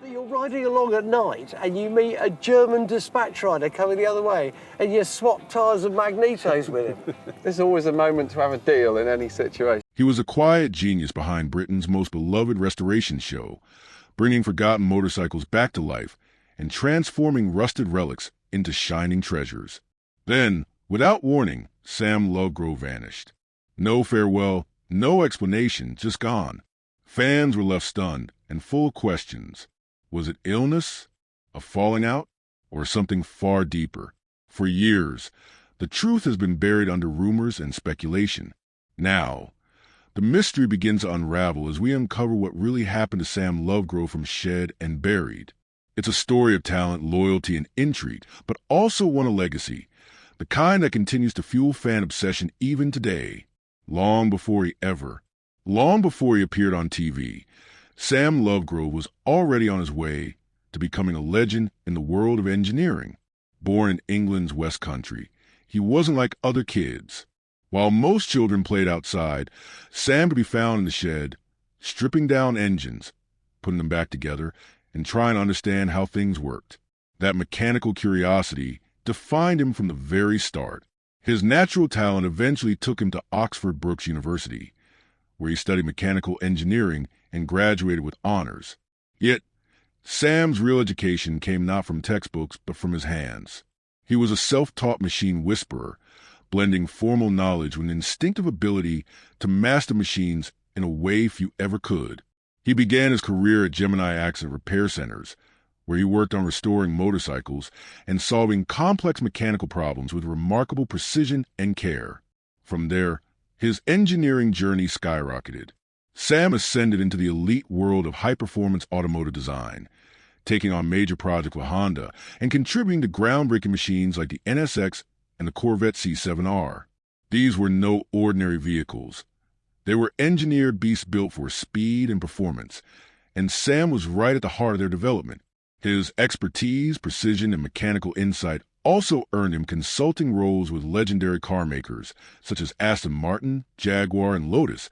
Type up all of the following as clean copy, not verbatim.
You're riding along at night and you meet a German dispatch rider coming the other way and you swap tyres and magnetos with him. There's always a moment to have a deal in any situation. He was a quiet genius behind Britain's most beloved restoration show, bringing forgotten motorcycles back to life and transforming rusted relics into shining treasures. Then, without warning, Sam Lovegrove vanished. No farewell, no explanation, just gone. Fans were left stunned and full of questions. Was it illness, a falling out, or something far deeper? For years, the truth has been buried under rumors and speculation. Now, the mystery begins to unravel as we uncover what really happened to Sam Lovegrove from Shed and Buried. It's a story of talent, loyalty, and intrigue, but also one of legacy, the kind that continues to fuel fan obsession even today. Long before he appeared on TV, Sam Lovegrove was already on his way to becoming a legend in the world of engineering. Born in England's West Country, he wasn't like other kids. While most children played outside, Sam could be found in the shed, stripping down engines, putting them back together, and trying to understand how things worked. That mechanical curiosity defined him from the very start. His natural talent eventually took him to Oxford Brookes University, where he studied mechanical engineering and graduated with honors. Yet, Sam's real education came not from textbooks but from his hands. He was a self-taught machine whisperer, blending formal knowledge with an instinctive ability to master machines in a way few ever could. He began his career at Gemini Accident Repair Centers, where he worked on restoring motorcycles and solving complex mechanical problems with remarkable precision and care. From there, his engineering journey skyrocketed. Sam ascended into the elite world of high-performance automotive design, taking on major projects with Honda and contributing to groundbreaking machines like the NSX and the Corvette C7R. These were no ordinary vehicles. They were engineered beasts built for speed and performance, and Sam was right at the heart of their development. His expertise, precision, and mechanical insight also earned him consulting roles with legendary car makers such as Aston Martin, Jaguar, and Lotus,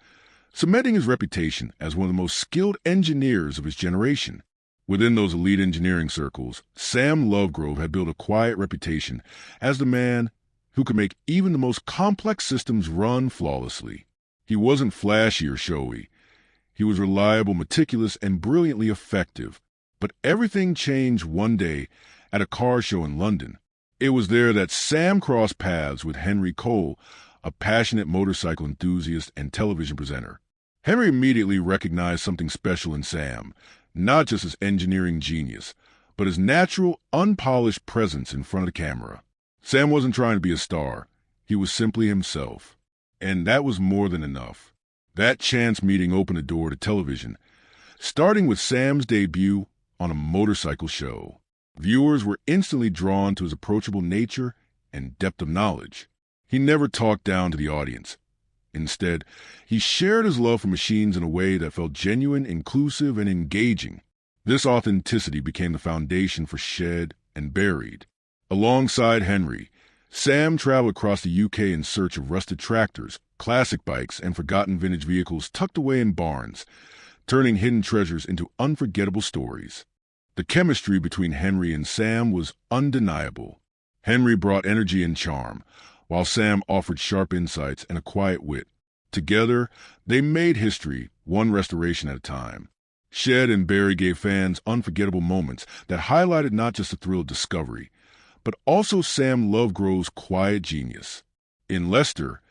cementing his reputation as one of the most skilled engineers of his generation. Within those elite engineering circles, Sam Lovegrove had built a quiet reputation as the man who could make even the most complex systems run flawlessly. He wasn't flashy or showy. He was reliable, meticulous, and brilliantly effective. But everything changed one day at a car show in London. It was there that Sam crossed paths with Henry Cole, a passionate motorcycle enthusiast and television presenter. Henry immediately recognized something special in Sam, not just his engineering genius, but his natural, unpolished presence in front of the camera. Sam wasn't trying to be a star. He was simply himself. And that was more than enough. That chance meeting opened the door to television, starting with Sam's debut on a motorcycle show. Viewers were instantly drawn to his approachable nature and depth of knowledge. He never talked down to the audience. Instead, he shared his love for machines in a way that felt genuine, inclusive, and engaging. This authenticity became the foundation for Shed and Buried. Alongside Henry, Sam traveled across the UK in search of rusted tractors, classic bikes, and forgotten vintage vehicles tucked away in barns, turning hidden treasures into unforgettable stories. The chemistry between Henry and Sam was undeniable. Henry brought energy and charm, while Sam offered sharp insights and a quiet wit. Together, they made history, one restoration at a time. Shed and Barry gave fans unforgettable moments that highlighted not just the thrill of discovery, but also Sam Lovegrove's quiet genius. In Leicester,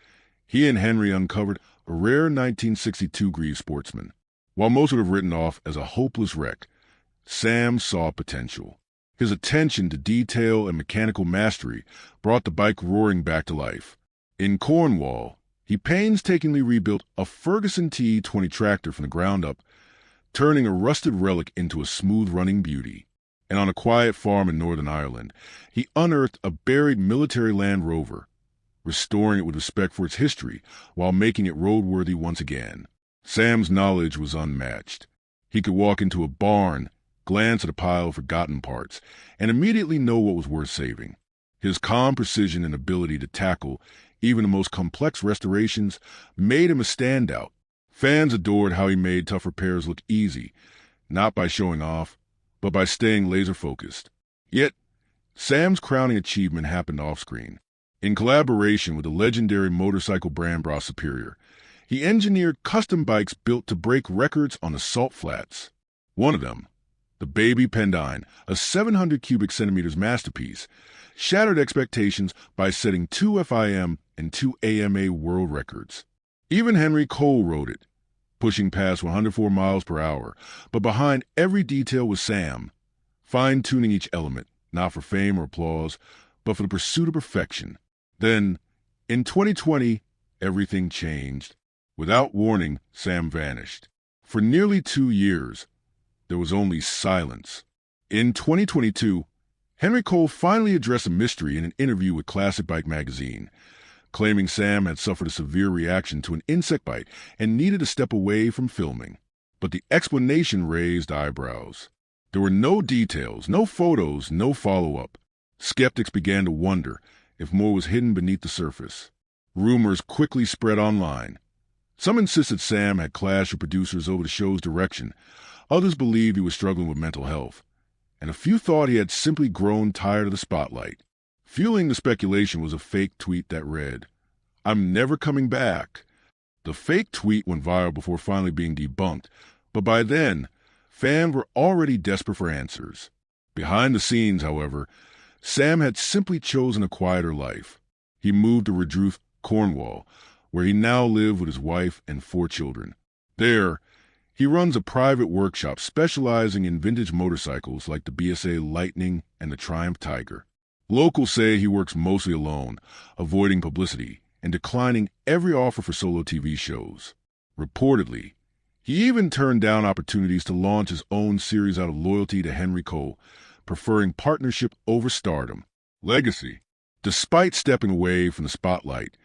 he and Henry uncovered a rare 1962 Greave Sportsman. While most would have written off as a hopeless wreck, Sam saw potential. His attention to detail and mechanical mastery brought the bike roaring back to life. In Cornwall, he painstakingly rebuilt a Ferguson T20 tractor from the ground up, turning a rusted relic into a smooth-running beauty. And on a quiet farm in Northern Ireland, he unearthed a buried military Land Rover, restoring it with respect for its history while making it roadworthy once again. Sam's knowledge was unmatched. He could walk into a barn, glance at a pile of forgotten parts, and immediately know what was worth saving. His calm precision and ability to tackle even the most complex restorations made him a standout. Fans adored how he made tough repairs look easy, not by showing off, but by staying laser-focused. Yet, Sam's crowning achievement happened off-screen. In collaboration with the legendary motorcycle brand Bra Superior, he engineered custom bikes built to break records on the salt flats. One of them, the Baby Pendine, a 700 cubic centimeters masterpiece, shattered expectations by setting 2 FIM and 2 AMA world records. Even Henry Cole rode it, pushing past 104 miles per hour, but behind every detail was Sam, fine-tuning each element, not for fame or applause, but for the pursuit of perfection. Then, in 2020, everything changed. Without warning, Sam vanished. For nearly 2 years, there was only silence. In 2022, Henry Cole finally addressed a mystery in an interview with Classic Bike magazine, claiming Sam had suffered a severe reaction to an insect bite and needed to step away from filming. But the explanation raised eyebrows. There were no details, no photos, no follow-up. Skeptics began to wonder if more was hidden beneath the surface. Rumors quickly spread online. Some insisted Sam had clashed with producers over the show's direction. Others believed he was struggling with mental health. And a few thought he had simply grown tired of the spotlight. Fueling the speculation was a fake tweet that read, "I'm never coming back." The fake tweet went viral before finally being debunked, but by then, fans were already desperate for answers. Behind the scenes, however, Sam had simply chosen a quieter life. He moved to Redruth, Cornwall, where he now lived with his wife and 4 children. There, he runs a private workshop specializing in vintage motorcycles like the BSA Lightning and the Triumph Tiger. Locals say he works mostly alone, avoiding publicity and declining every offer for solo TV shows. Reportedly, he even turned down opportunities to launch his own series out of loyalty to Henry Cole, preferring partnership over stardom. Legacy. Despite stepping away from the spotlight,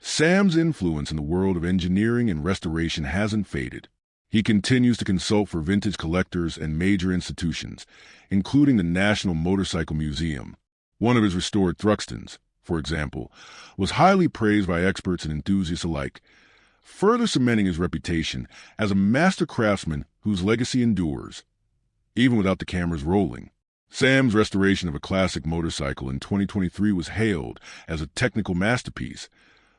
Sam's influence in the world of engineering and restoration hasn't faded. He continues to consult for vintage collectors and major institutions, including the National Motorcycle Museum. One of his restored Thruxtons, for example, was highly praised by experts and enthusiasts alike, further cementing his reputation as a master craftsman whose legacy endures, even without the cameras rolling. Sam's restoration of a classic motorcycle in 2023 was hailed as a technical masterpiece,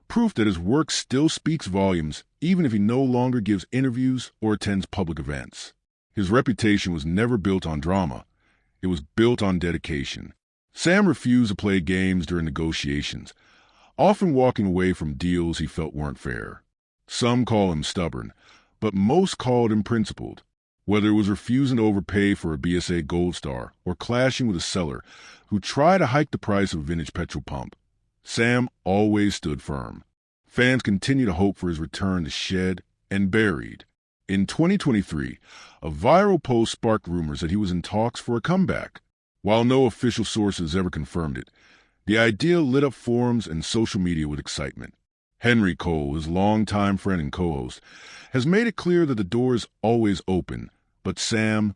proof that his work still speaks volumes even if he no longer gives interviews or attends public events. His reputation was never built on drama. It was built on dedication. Sam refused to play games during negotiations, often walking away from deals he felt weren't fair. Some call him stubborn, but most called him principled. Whether it was refusing to overpay for a BSA Gold Star or clashing with a seller who tried to hike the price of a vintage petrol pump, Sam always stood firm. Fans continue to hope for his return to Shed and Buried. In 2023, a viral post sparked rumors that he was in talks for a comeback. While no official sources ever confirmed it, the idea lit up forums and social media with excitement. Henry Cole, his longtime friend and co-host, has made it clear that the door is always open, but Sam,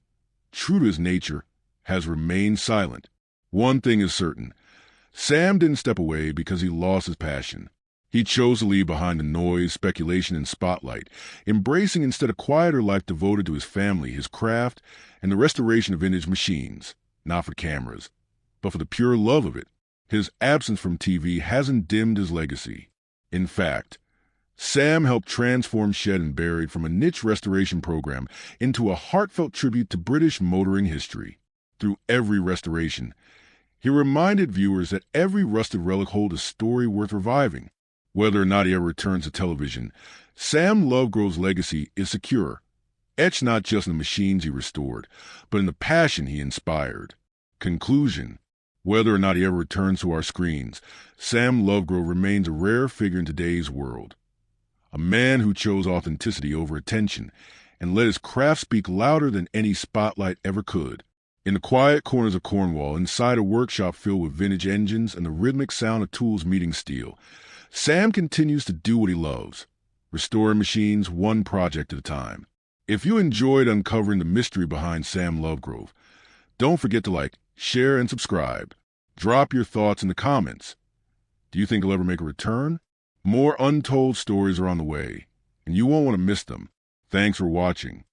true to his nature, has remained silent. One thing is certain. Sam didn't step away because he lost his passion. He chose to leave behind the noise, speculation, and spotlight, embracing instead a quieter life devoted to his family, his craft, and the restoration of vintage machines, not for cameras, but for the pure love of it. His absence from TV hasn't dimmed his legacy. In fact, Sam helped transform Shed and Buried from a niche restoration program into a heartfelt tribute to British motoring history. Through every restoration, he reminded viewers that every rusted relic holds a story worth reviving. Whether or not he ever returns to television, Sam Lovegrove's legacy is secure, etched not just in the machines he restored, but in the passion he inspired. Conclusion. Whether or not he ever returns to our screens, Sam Lovegrove remains a rare figure in today's world. A man who chose authenticity over attention and let his craft speak louder than any spotlight ever could. In the quiet corners of Cornwall, inside a workshop filled with vintage engines and the rhythmic sound of tools meeting steel, Sam continues to do what he loves, restoring machines one project at a time. If you enjoyed uncovering the mystery behind Sam Lovegrove, don't forget to like, share, and subscribe. Drop your thoughts in the comments. Do you think he'll ever make a return? More untold stories are on the way, and you won't want to miss them. Thanks for watching.